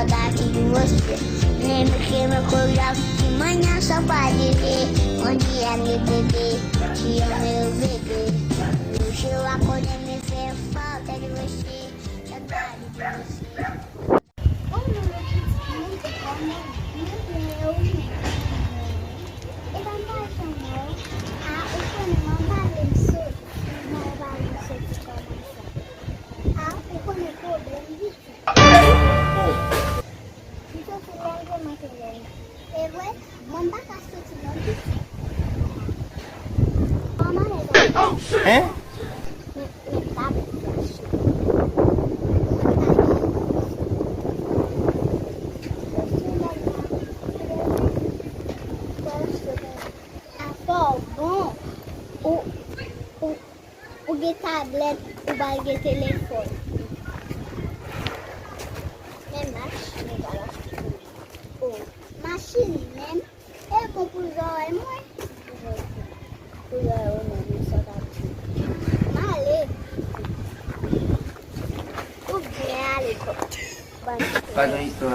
saudade de você. Lembro que meu coração de manhã só pode ver. Bom dia, meu bebê, te amo, meu bebê. Hoje eu acordei me veio falta de você, saudade de você. Eh? O tablet, o bagulho telefone. Machine, né? É bom pro zóio, mãe. Pro zóio, não, só dá aqui. Male. O gráfico. Faz isso.